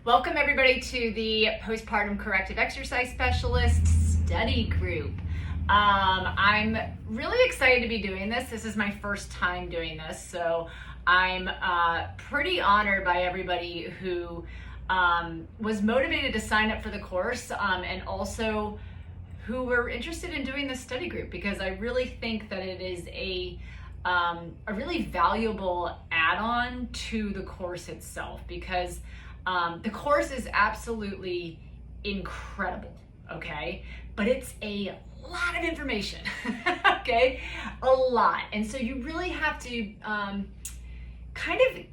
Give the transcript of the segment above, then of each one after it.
Welcome everybody to the Postpartum Corrective Exercise Specialist Study Group. I'm really excited to be doing this. This is my first time doing this, so I'm pretty honored by everybody who was motivated to sign up for the course and also who were interested in doing this study group, because I really think that it is a really valuable add-on to the course itself, because the course is absolutely incredible, okay? But it's a lot of information, okay? A lot. And so you really have to kind of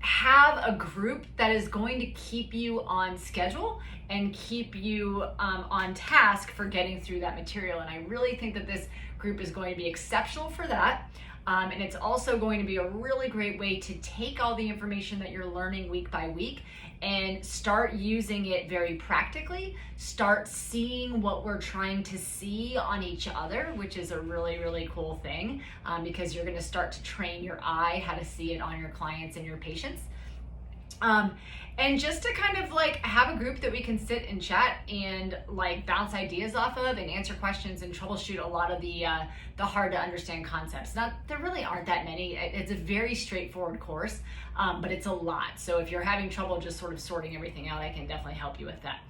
have a group that is going to keep you on schedule and keep you on task for getting through that material. And I really think that this group is going to be exceptional for that. And it's also going to be a really great way to take all the information that you're learning week by week and start using it very practically, start seeing what we're trying to see on each other, which is a really, really cool thing, because you're gonna start to train your eye how to see it on your clients and your patients. And just to kind of like have a group that we can sit and chat and like bounce ideas off of and answer questions and troubleshoot a lot of the hard to understand concepts. There really aren't that many. It's a very straightforward course, but it's a lot. So if you're having trouble just sort of sorting everything out, I can definitely help you with that.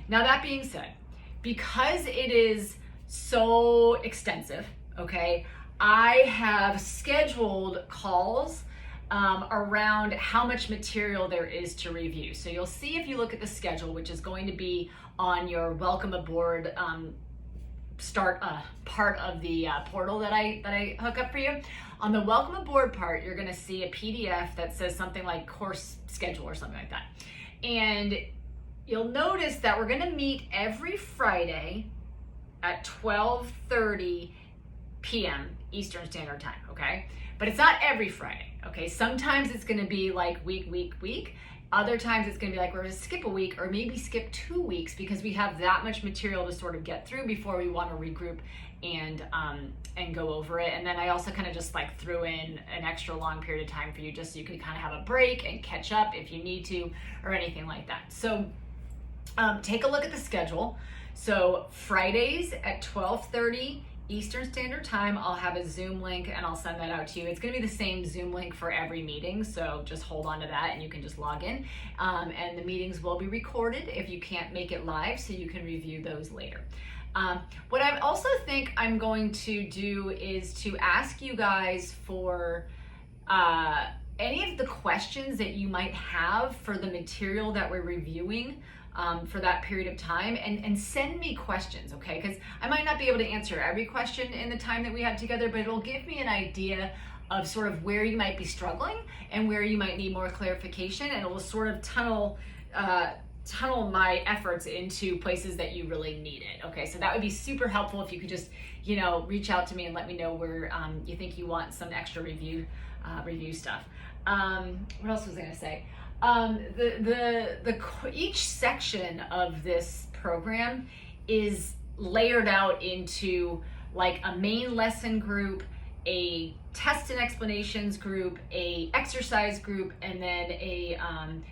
Now that being said, because it is so extensive, okay, I have scheduled calls around how much material there is to review. So you'll see if you look at the schedule, which is going to be on your welcome aboard start part of the portal that I hook up for you. On the welcome aboard part, you're going to see a PDF that says something like course schedule or something like that. And you'll notice that we're going to meet every Friday at 12:30 p.m. Eastern Standard Time, okay? But it's not every Friday, okay? Sometimes it's gonna be like week. Other times it's gonna be like we're gonna skip a week or maybe skip 2 weeks because we have that much material to sort of get through before we wanna regroup and go over it. And then I also kind of just like threw in an extra long period of time for you just so you can kind of have a break and catch up if you need to or anything like that. So take a look at the schedule. So Fridays at 12:30 Eastern Standard Time, I'll have a Zoom link and I'll send that out to you. It's going to be the same Zoom link for every meeting, so just hold on to that and you can just log in. And the meetings will be recorded if you can't make it live, so you can review those later. What I also think I'm going to do is to ask you guys for any of the questions that you might have for the material that we're reviewing for that period of time, and send me questions, okay? Because I might not be able to answer every question in the time that we have together, but it'll give me an idea of sort of where you might be struggling and where you might need more clarification, and it will sort of tunnel my efforts into places that you really need it, okay? So that would be super helpful if you could just, reach out to me and let me know where you think you want some extra review stuff. What else was I gonna say? Each section of this program is layered out into like a main lesson group, a test and explanations group, a exercise group, and then a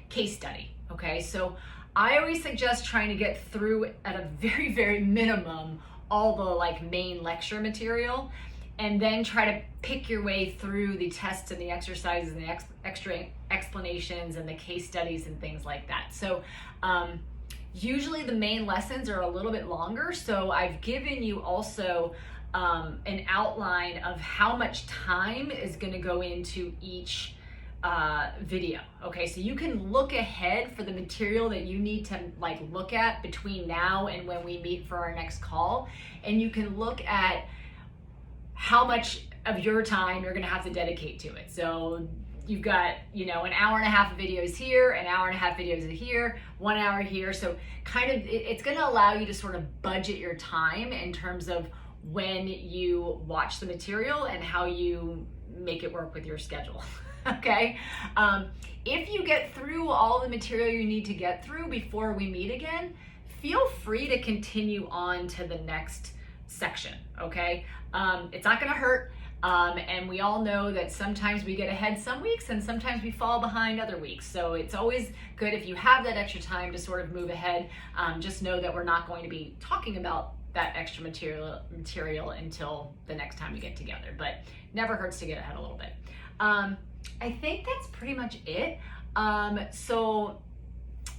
case study, okay? So I always suggest trying to get through at a very, very minimum all the like main lecture material, and then try to pick your way through the tests and the exercises and the extra explanations and the case studies and things like that. So usually the main lessons are a little bit longer, so I've given you also an outline of how much time is going to go into each video, okay? So you can look ahead for the material that you need to like look at between now and when we meet for our next call, and you can look at how much of your time you're gonna have to dedicate to it. So you've got, an hour and a half of videos here, an hour and a half videos here, 1 hour here. So kind of, it's gonna allow you to sort of budget your time in terms of when you watch the material and how you make it work with your schedule, okay? If you get through all the material you need to get through before we meet again, feel free to continue on to the next section, okay? It's not gonna hurt. And we all know that sometimes we get ahead some weeks and sometimes we fall behind other weeks. So it's always good if you have that extra time to sort of move ahead. Just know that we're not going to be talking about that extra material until the next time we get together, but never hurts to get ahead a little bit. I think that's pretty much it. So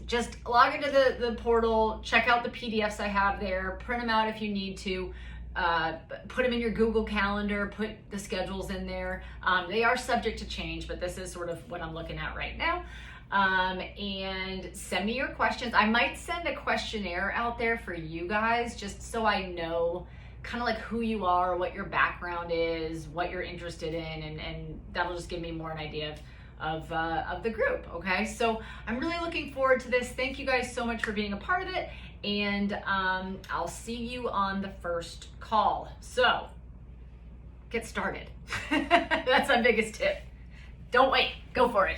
just log into the portal, check out the PDFs I have there, print them out if you need to, put them in your Google Calendar, put the schedules in there. They are subject to change, but this is sort of what I'm looking at right now. And send me your questions. I might send a questionnaire out there for you guys, just so I know kind of like who you are, what your background is, what you're interested in, and that'll just give me more an idea of the group. Okay, so I'm really looking forward to this. Thank you guys so much for being a part of it, and I'll see you on the first call. So get started. That's my biggest tip. Don't wait, go for it.